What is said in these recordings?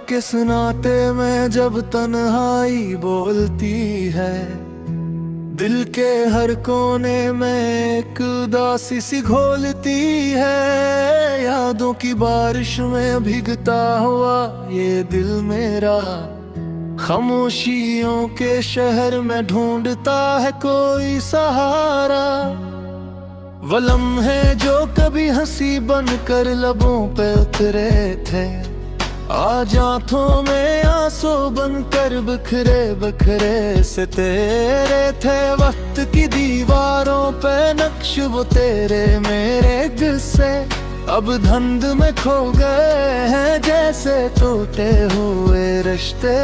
के सुनाते में जब तन्हाई बोलती है, दिल के हर कोने में एक उदासी सी घोलती है। यादों की बारिश में भीगता हुआ ये दिल मेरा, खामोशियों के शहर में ढूंढता है कोई सहारा। वो लम्हे जो कभी हंसी बनकर लबों पे उतरे थे, आज आँखों में आंसू बनकर बिखरे बिखरे से तेरे थे। वक्त की दीवारों पे नक्श वो तेरे मेरे किस्से, अब धुंध में खो गए हैं जैसे टूटे हुए रिश्ते।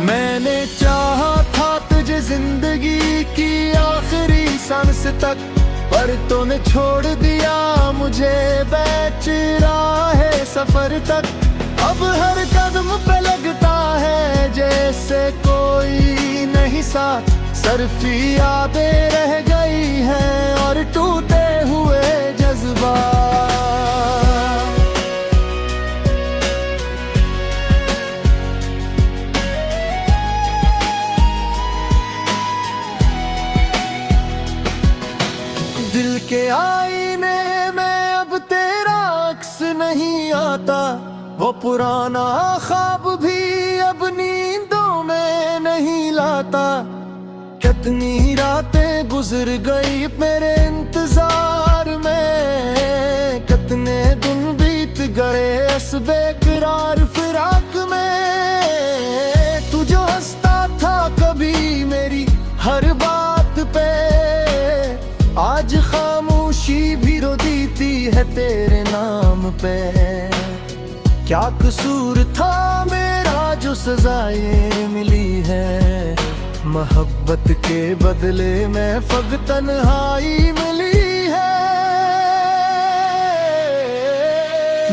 मैंने चाहा था तुझे जिंदगी की आखिरी सांस तक, पर तूने छोड़ दिया मुझे बेचराहे सफर तक। अब हर कदम पे लगता है जैसे कोई नहीं साथ, सिर्फ यादें रह गई हैं और टूटे हुए जज्बात। दिल के आईने में अब तेरा अक्स नहीं आता, वो पुराना ख्वाब भी अब नींदों में नहीं लाता। कितनी रातें गुजर गई मेरे इंतजार में, कितने दिन बीत गए इस बेकरार फिराक में। तू जो हंसता था कभी मेरी हर बात पे, आज खामोशी भी रो देती है तेरे नाम पे। क्या कसूर था मेरा जो सजाएं मिली है, मोहब्बत के बदले में फग तन्हाई मिली है।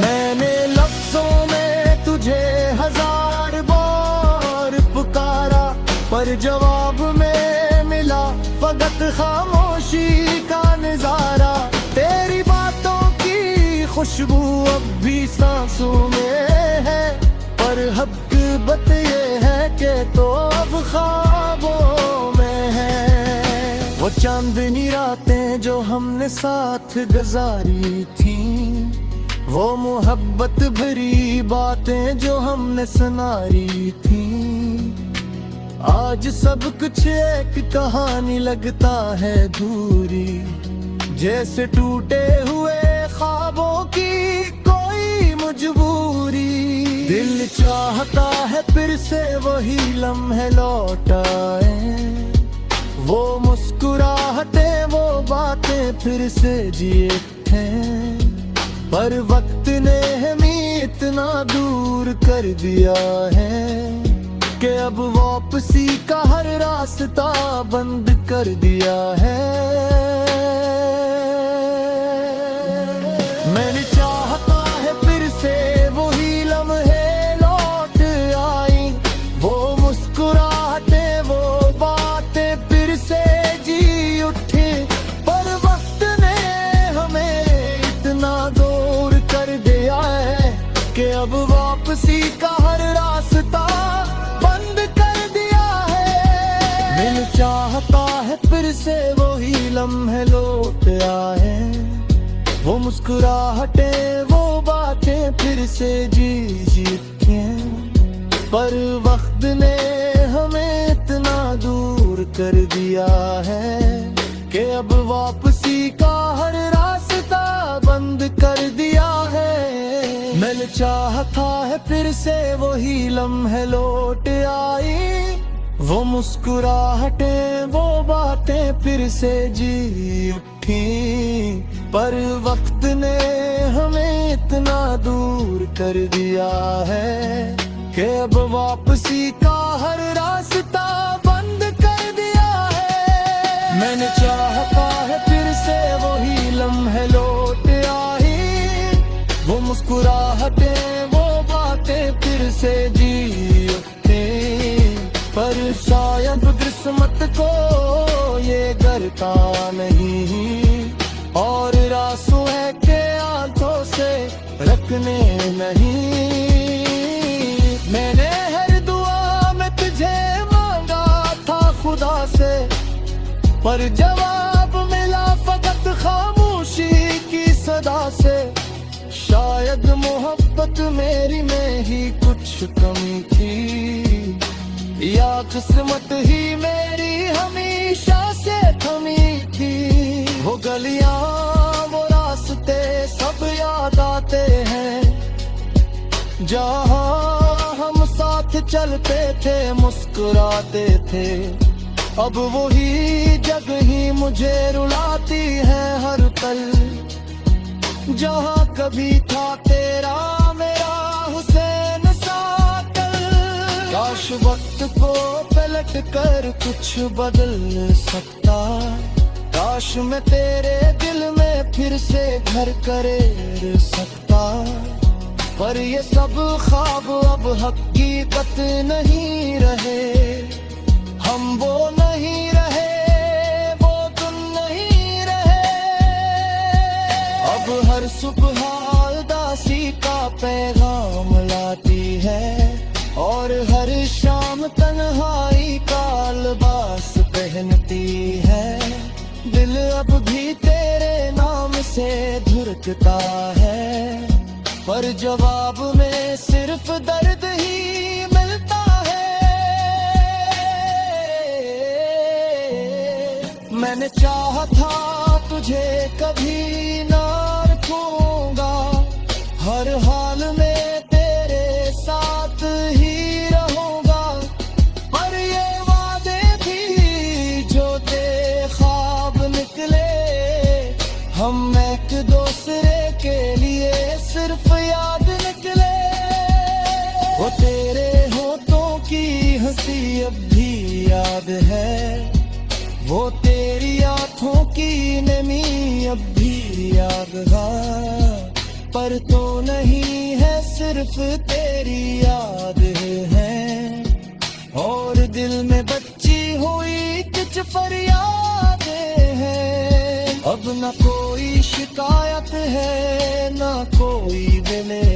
मैंने लफ्जों में तुझे हजार बार पुकारा, पर जवाब में मिला फकत खामोशी का नजारा। तेरी बातों की खुशबू अब भी सांसों में है, पर हकीकत ये है कि तो अब ख्वाबों में है। वो चांदनी रातें जो हमने साथ गुजारी थी, वो मोहब्बत भरी बातें जो हमने सुनाई थी। आज सब कुछ एक कहानी लगता है दूरी, जैसे टूटे हुए ख्वाबों की कोई मजबूरी। दिल चाहता है फिर से वही लम्हे लौट आए, वो मुस्कुराहटे वो बातें फिर से जिए थे। पर वक्त ने हमें इतना दूर कर दिया है कि अब वापसी का हर रास्ता बंद कर दिया है। मैंने चाहता है फिर से वही लम्हे लौट आई, वो मुस्कुराहटे वो बातें फिर से जी उठे। पर वक्त ने हमें इतना दूर कर दिया है कि अब वापसी का हर रास्ता बंद कर दिया है। दिल चाहता है फिर से वही लम्हे लौट आए, वो मुस्कुराहटे वो बातें फिर से जी उठे। पर वक्त ने हमें इतना दूर कर दिया है कि अब वापसी का हर रास्ता बंद कर दिया है। मैंने चाहता है फिर से वही लम्हे लौट आई, वो मुस्कुराहटे वो बातें फिर से जी उठी। पर वक्त ने हमें इतना दूर कर दिया है कि अब वापसी का हर रास्ता बंद कर दिया है। मैंने चाहता है फिर से वही लम्हे लौट आई, वो मुस्कुराहटे वो बातें फिर से जी उठे। पर शायद किस्मत को ये करता नहीं, और आंसू है के आंखों से रखने नहीं। मैंने हर दुआ में तुझे मांगा था खुदा से, पर जवाब मिला फकत खामोशी की सदा से। शायद मोहब्बत मेरी में ही कुछ कमी थी, या किस्मत ही मेरी हमेशा से थमी थी। वो गलियां वो रास्ते सब याद आते हैं, जहाँ हम साथ चलते थे मुस्कुराते थे। अब वही जगह ही मुझे रुलाती है हर पल, जहाँ कभी था तेरा मेरा हुसैन साकल। काश वक्त को पलट कर कुछ बदल सकता, काश मैं तेरे दिल में फिर से घर कर सकता। पर ये सब ख्वाब अब हकीकत नहीं रहे, हम वो नहीं रहे, वो तुम नहीं रहे। अब हर सुबह उदासी का पैगाम लाती है, और हर शाम तन्हाई का लिबास पहनती है। दिल अब भी तेरे नाम से धुरकता है, पर जवाब में सिर्फ दर्द ही मिलता है। मैंने चाहा था तुझे कभी ना रखूंगा, हर हाल में तेरे साथ ही रहूंगा। पर ये वादे भी जो तेरे ख्वाब निकले, हम एक दूसरे के लिए सिर्फ याद निकले। वो तेरे होठों की हंसी अब भी याद है, वो तेरी आंखों की नमी अब भी याद है। पर तो नहीं है सिर्फ तेरी याद है, और दिल में बच्ची हुई कुछ फरियादें हैं। अब न कोई शिकायत है न कोई दिले,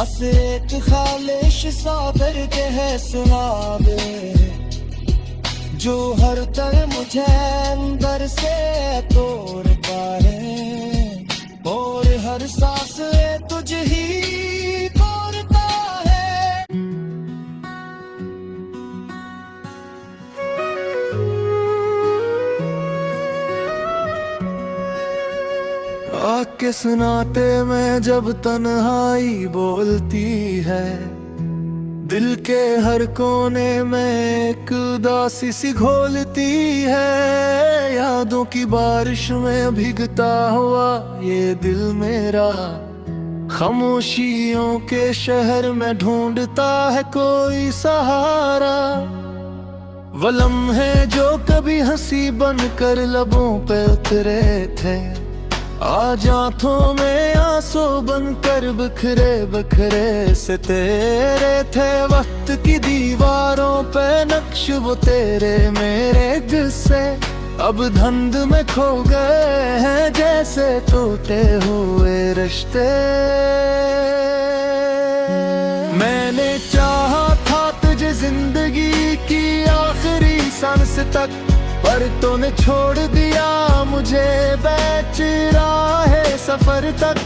असरेत खालिश सागर के है सुनावे, जो हर तर मुझे अंदर से तोड़ता है, और हर सांस तुझ ही तोड़ता है। आके सुनाते में जब तन्हाई बोलती है, दिल के हर कोने में एक उदासी सी घोलती है। यादों की बारिश में भीगता हुआ ये दिल मेरा, खामोशियों के शहर में ढूंढता है कोई सहारा। वो लम्हे जो कभी हंसी बनकर लबों पे उतरे थे, आज आंखों में आंसू बनकर बिखरे बिखरे से तेरे थे। वक्त की दीवारों पे नक्श वो तेरे मेरे किस्से, अब धुंध में खो गए हैं जैसे टूटे हुए रिश्ते। मैंने चाहा था तुझे जिंदगी की आखिरी सांस तक, पर तूने छोड़ दिया मुझे बेचराहे सफर तक।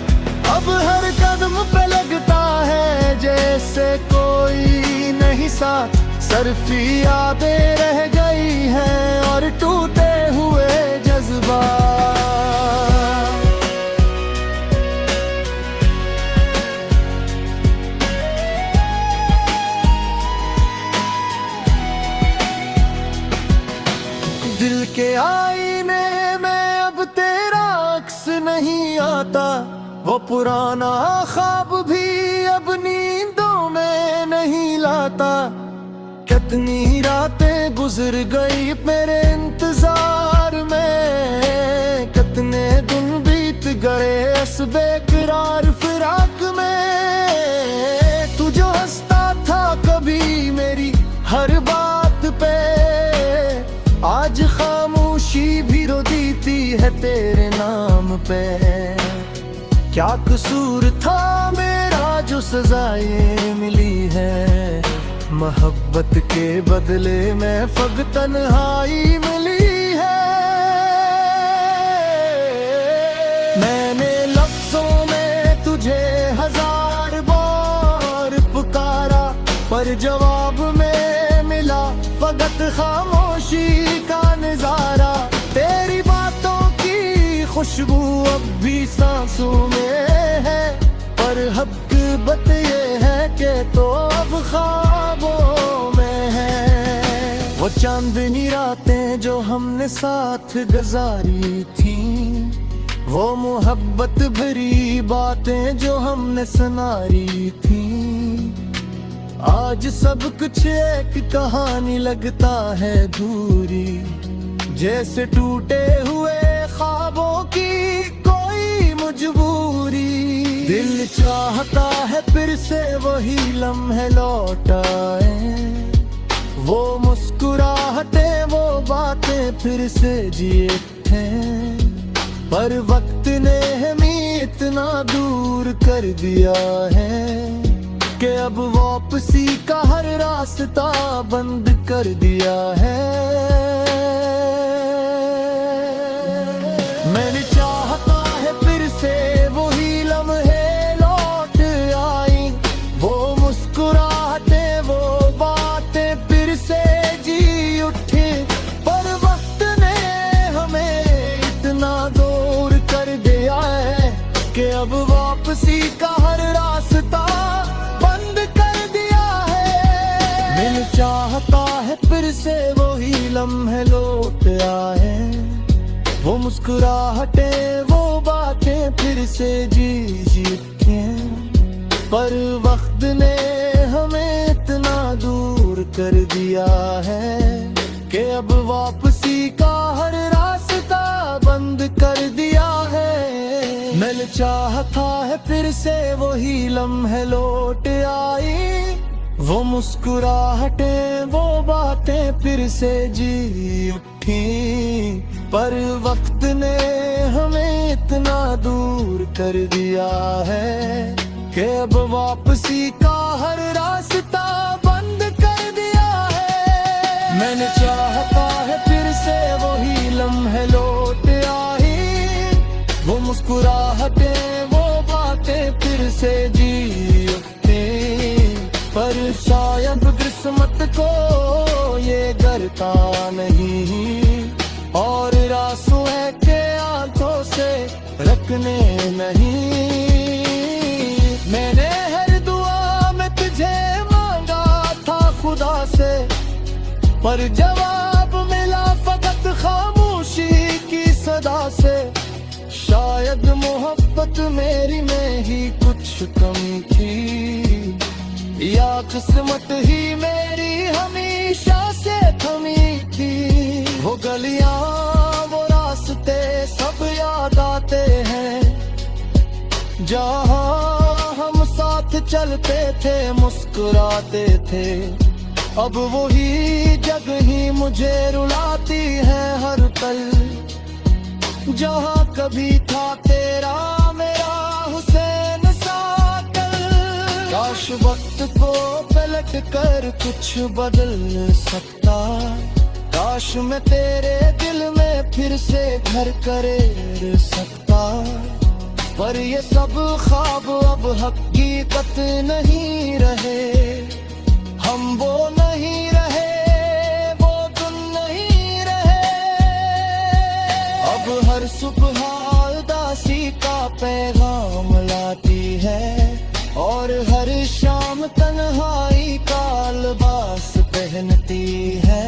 अब हर कदम पे लगता है जैसे कोई नहीं साथ, सिर्फ यादें रह गई हैं और टूटे हुए जज्बात। दिल के आईने में अब तेरा अक्स नहीं आता, वो पुराना ख्वाब भी अब नींदों में नहीं लाता। कितनी रातें गुजर गई मेरे इंतजार में, कितने दिन बीत गए इस बेकरार फिराक में। तू जो हंसता था कभी मेरी हर बात पे, आज खामोशी भी रो देती है तेरे नाम पे। क्या कसूर था मेरा जो सजाएं मिली है, मोहब्बत के बदले में फग तन्हाई मिली है। मैंने लफ्जों में तुझे हजार बार पुकारा, पर जवाब में मिला फकत खामोशी का नजारा। तेरी बातों की खुशबू अब भी सांसों में है, पर हकीकत ये है कि तो अब ख्वाबों में है। वो चांदनी रातें जो हमने साथ गुजारी थी, वो मोहब्बत भरी बातें जो हमने सुनारी थी, आज सब कुछ एक कहानी लगता है दूरी, जैसे टूटे हुए ख्वाबों की कोई मजबूरी। दिल चाहता है फिर से वही लम्हे लौट आए, वो मुस्कुराहटे वो बातें फिर से जिए थे, पर वक्त ने हमें इतना दूर कर दिया है कि अब वापसी का हर रास्ता बंद कर दिया है। मैंने चाहता है फिर से वही लम्हे लौट आई, वो मुस्कुराहटें वो बातें फिर से जी उठे, पर वक्त ने हमें इतना दूर कर दिया है कि अब वापसी का हर रास्ता बंद कर दिया है। मैंने चाहता है फिर से वही लम्हे लौट आए, वो मुस्कुराहटें वो बातें फिर से जी उठे, पर वक्त ने हमें इतना दूर कर दिया है कि अब वापसी का हर रास्ता बंद कर दिया है। मैंने चाहता है फिर से वही लम्हे लौट आई, वो मुस्कुराहटें वो बातें फिर से जी उठी, पर वक्त ने हमें इतना दूर कर दिया है कि अब वापसी का हर रास्ता बंद कर दिया है। मैंने चाहता है फिर से वही लम्हे लौट आई, वो मुस्कुराहटें वो बातें फिर से जी उठे, पर शायद किस्मत को ये करता नहीं, और आंसू है के आंखों से रखने नहीं। मैंने हर दुआ में तुझे मांगा था खुदा से, पर जवाब मिला फकत खामोशी की सदा से। शायद मोहब्बत मेरी में ही कुछ कमी थी, या किस्मत ही मेरी हमेशा से थमी थी। वो गलियां वो रास्ते सब याद आते हैं, जहाँ हम साथ चलते थे मुस्कुराते थे, अब वही जगह ही मुझे रुलाती है हर पल, जहाँ कभी था तेरा मेरा हुसैन साकल। काश वक्त को पलट कर कुछ बदल सकता, काश मैं तेरे दिल में फिर से घर कर सकता, पर ये सब ख्वाब अब हकीकत नहीं रहे। हम वो नहीं रहे, वो तुम नहीं रहे। अब हर सुबह उदासी का पैगाम लाती है, और हर शाम तन्हाई का लिबास पहनती है।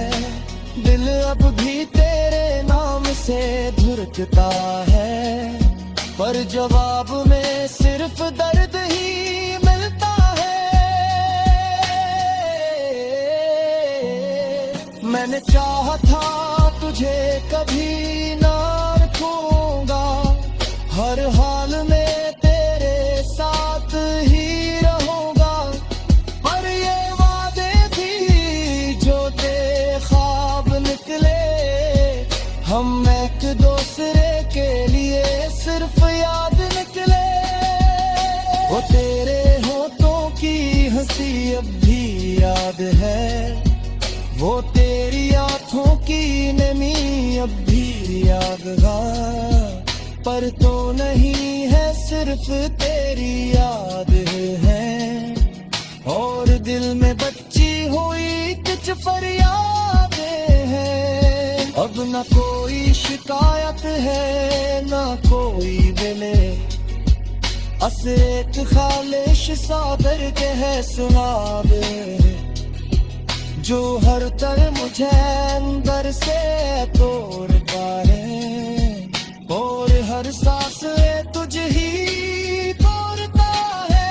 दिल अब भी तेरे नाम से धुरकता है, पर जवाब में सिर्फ दर्द ही मिलता है। मैंने चाहा था तुझे कभी ना रखूंगा, हर हाल में तेरे साथ ही रहूंगा, पर ये वादे भी जो तेरे ख्वाब निकले, हम एक दूसरे के लिए सिर्फ याद निकले। वो तेरे होठों की हंसी अब भी याद है, वो तेरी आंखों की नमी अब भी यादगार। पर तो नहीं है सिर्फ तेरी याद है, और दिल में बच्ची हुई कुछ फरियादें हैं। अब न कोई शिकायत है न कोई गिले, एक खालिश सादर के है सुना दे, जो हर तर मुझे अंदर से तोड़ता है, और हर सांस तुझ ही तोड़ता है।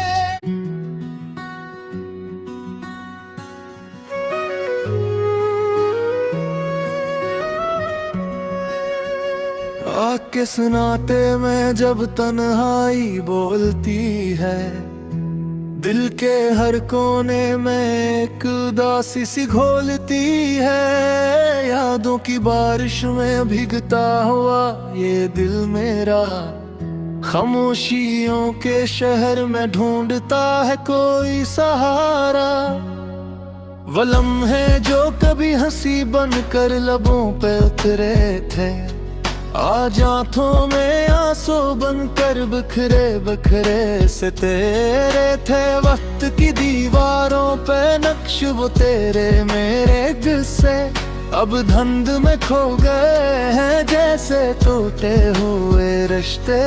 आके सुनाते में जब तन्हाई बोलती है, दिल के हर कोने में एक उदासी सी घोलती है। यादों की बारिश में भीगता हुआ ये दिल मेरा, खामोशियों के शहर में ढूंढता है कोई सहारा। वो लम्हे जो कभी हंसी बनकर लबों पे उतरे थे, आज आंखों में आंसू बनकर बिखरे बिखरे से तेरे थे। वक्त की दीवारों पे नक्श वो तेरे मेरे किस्से, अब धुंध में खो गए हैं जैसे टूटे हुए रिश्ते।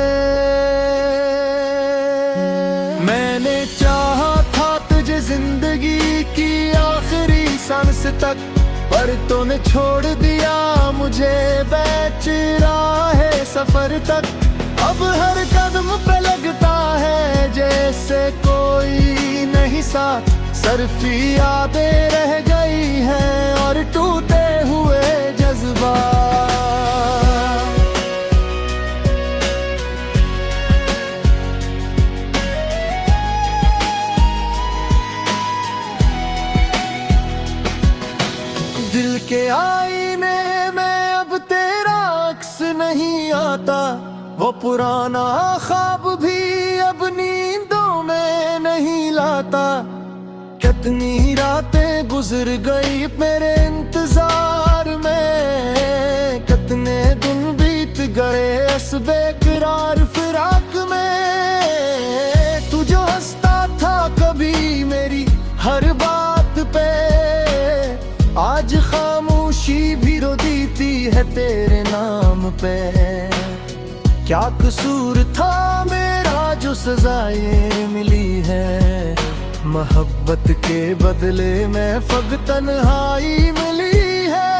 मैंने चाहा था तुझे जिंदगी की आखिरी सांस तक, पर तूने छोड़ दिया मुझे बेचराहे सफर तक। अब हर कदम पे लगता है जैसे कोई नहीं साथ, सिर्फ यादें रह गई हैं और टूटे हुए जज्बात। दिल के आईने में अब तेरा अक्स नहीं आता, वो पुराना ख्वाब भी अब नींदों में नहीं लाता। कितनी रातें गुजर गई मेरे इंतजार में, कितने दिन बीत गए इस बेकरार फिराक में। तू जो हंसता था कभी मेरी हर बात पे, आज खामोशी भी रो देती है तेरे नाम पे। क्या कसूर था मेरा जो सजाएं मिली है, मोहब्बत के बदले में फग तन्हाई मिली है।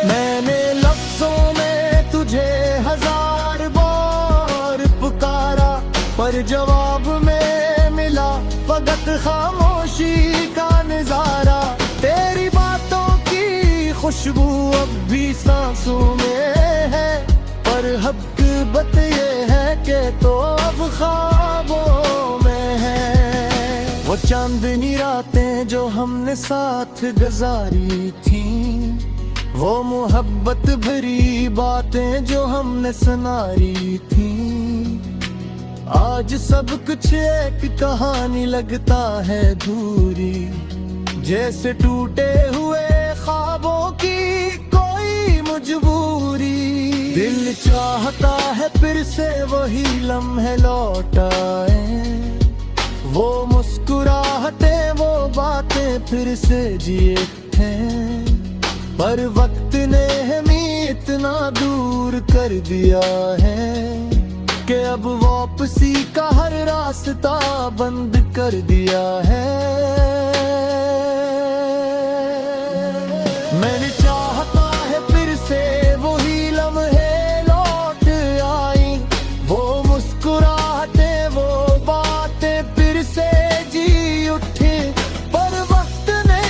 मैंने लफ्जों में तुझे हजार बार पुकारा, पर जवाब में मिला फकत खामोशी का नजारा। तेरी बातों की खुशबू अब भी सांसों में है, पर हकीकत ये है कि तो अब ख्वाबों में है। वो चांदनी रातें जो हमने साथ गुजारी थी, वो मोहब्बत भरी बातें जो हमने सुनाई थी। आज सब कुछ एक कहानी लगता है दूरी, जैसे टूटे हुए ख्वाबों की कोई मजबूरी। दिल चाहता है फिर से वही लम्हे लौट आए, वो मुस्कुराहटें वो बातें फिर से जिए थे। पर वक्त ने हमें इतना दूर कर दिया है कि अब वापसी का हर रास्ता बंद कर दिया है। मैंने चाहता है फिर से वही लम्हे लौट आई, वो मुस्कुराहटें वो बातें फिर से जी उठे। पर वक्त ने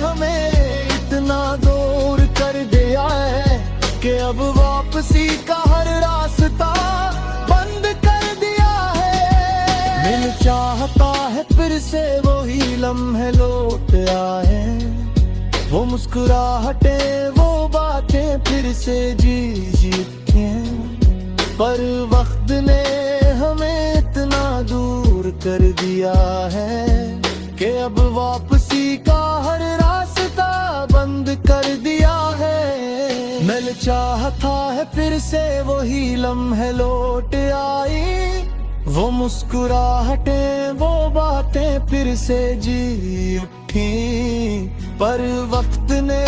हमें इतना दूर कर दिया है कि अब वापसी का हर रास्ता बंद कर दिया है। दिल चाहता है फिर से वही लम्हे लौट आए, वो मुस्कुराहटें वो बातें फिर से जी उठे। पर वक्त ने हमें इतना दूर कर दिया है कि अब वापसी का हर रास्ता बंद कर दिया है। मिल चाहता है फिर से वही लम्हे लौट आई, वो मुस्कुराहटें वो बातें फिर से जी उठी, पर वक्त ने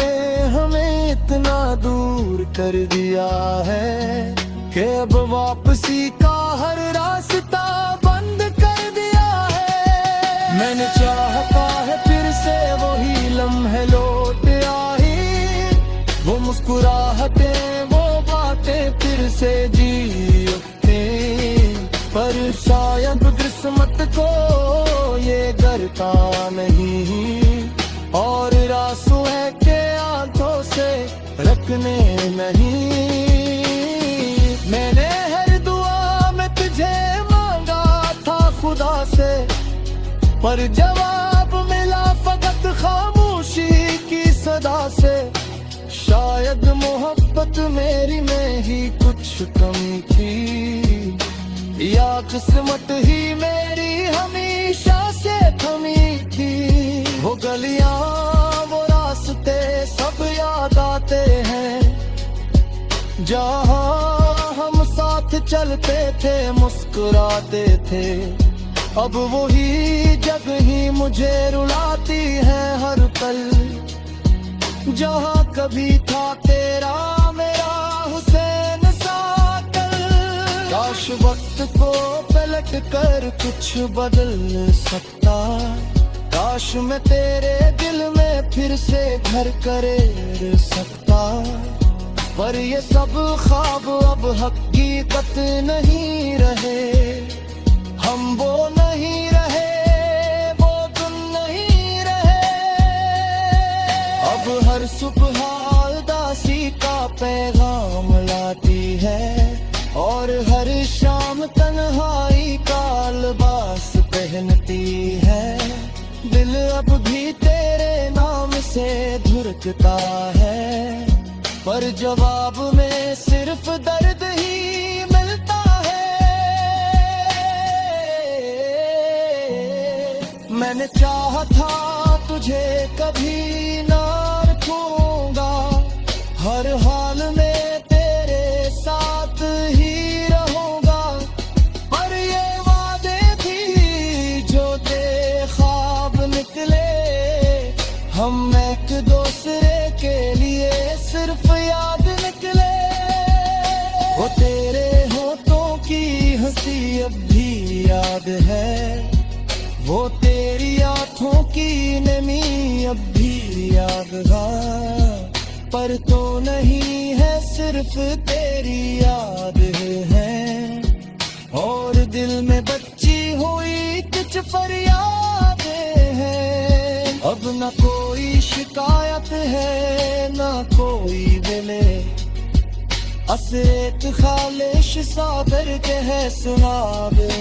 हमें इतना दूर कर दिया है कि अब वापसी का हर रास्ता बंद कर दिया है। मैंने चाहता है फिर से वही लम्हे लौट आई, वो मुस्कुराहटें वो बातें फिर से जी उठी, पर शायद किस्मत को ये करता नहीं, और आंसू है के आंखों से रखने नहीं। मैंने हर दुआ में तुझे मांगा था खुदा से, पर जवाब मिला फकत खामोशी की सदा से। शायद मोहब्बत मेरी में ही कुछ कमी थी, या किस्मत ही मेरी हमेशा से थमी थी। वो गलियां वो रास्ते सब याद आते हैं, जहाँ हम साथ चलते थे मुस्कुराते थे। अब वही जगह ही मुझे रुलाती है हर पल, जहाँ कभी था तेरा मेरा हुसैन सा कल। काश वक्त को पलट कर कुछ बदल सकता, काश मैं तेरे दिल में फिर से घर कर सकता, पर ये सब ख्वाब अब हकीकत नहीं रहे। हम वो नहीं रहे, वो तुम नहीं रहे। अब हर सुबह उदासी का पैगाम लाती है, और हर शाम तन्हाई का लिबास पहनती है। दिल अब भी तेरे नाम से धुरकता है, पर जवाब में सिर्फ दर्द ही मिलता है। मैंने चाहा था तुझे कभी ना रखूंगा, हर हाल में तेरे साथ ही रहूंगा, पर ये वादे भी जो ते ख्वाब निकले, हम एक दूसरे के लिए सिर्फ याद निकले। वो तेरे होठों की हंसी अब भी याद है, वो तेरी आंखों की नमी अब भी यादगार, पर तो नहीं है सिर्फ तेरी याद है। और दिल में बच्ची हुई कुछ फरियादें हैं, अब न कोई शिकायत है न कोई मिले। असरेत खालिश सादर के है सुनाबे,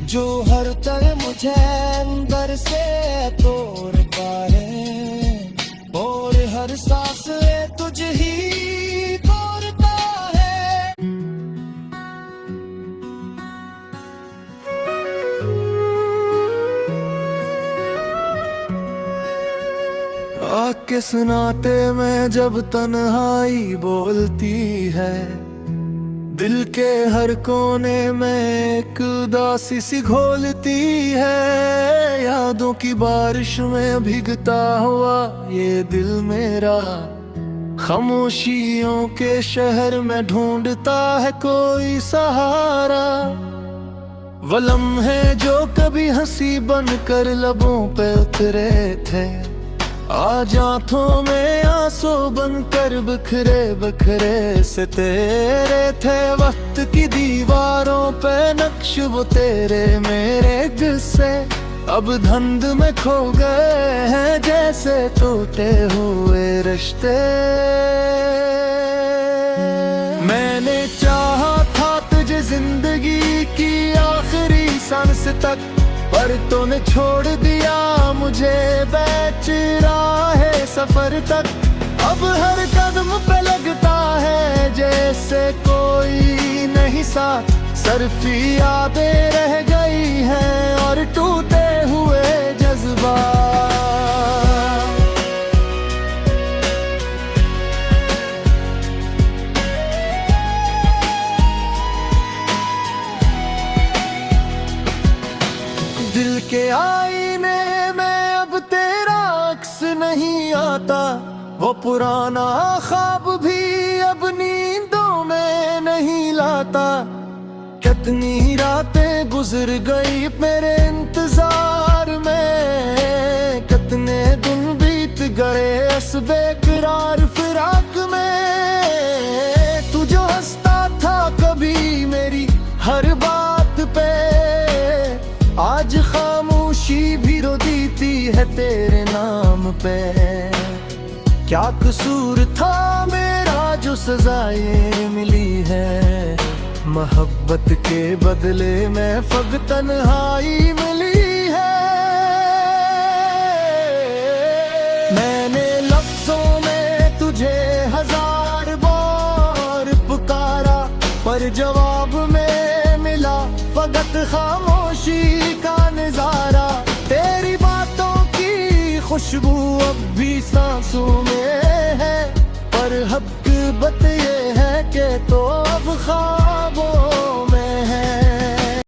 जो हर तरह मुझे अंदर से तोड़ता है, और हर सांस तुझ ही तोड़ता है। आके सुनाते में जब तन्हाई बोलती है, दिल के हर कोने में एक उदासी सी घोलती है। यादों की बारिश में भीगता हुआ ये दिल मेरा, खामोशियों के शहर में ढूंढता है कोई सहारा। वो लम्हे जो कभी हंसी बनकर लबों पे उतरे थे, आज आंखों में आंसू बनकर बिखरे बिखरे से तेरे थे। वक्त की दीवारों पे नक्श वो तेरे मेरे किस्से, अब धुंध में खो गए हैं जैसे टूटे हुए रिश्ते। मैंने चाहा था तुझे जिंदगी की आखिरी सांस तक, पर तूने छोड़ दिया मुझे बेच राहे सफर तक। अब हर कदम पे लगता है जैसे से कोई नहीं साथ, सर्फी यादें रह गई हैं और टूटे हुए जज्बात। दिल के आईने में अब तेरा अक्स नहीं आता, वो पुराना ख्वाब भी अब नींदों में नहीं लाता। कितनी रातें गुजर गई मेरे इंतजार में, कितने दिन बीत गए इस बेकरार फिराक में। तू जो हंसता था कभी मेरी हर बात पे, आज खामोशी भी रो देती है तेरे नाम पे। क्या कसूर था मेरा जो सजाएं मिली है, मोहब्बत के बदले में फग तन्हाई मिली है। मैंने लफ्जों में तुझे हजार बार पुकारा, पर जवाब में मिला फकत खामोशी का नजारा। तेरी बातों की खुशबू अब भी सांसों में है, पर हकीकत ये है कि तो अब ख्वाबों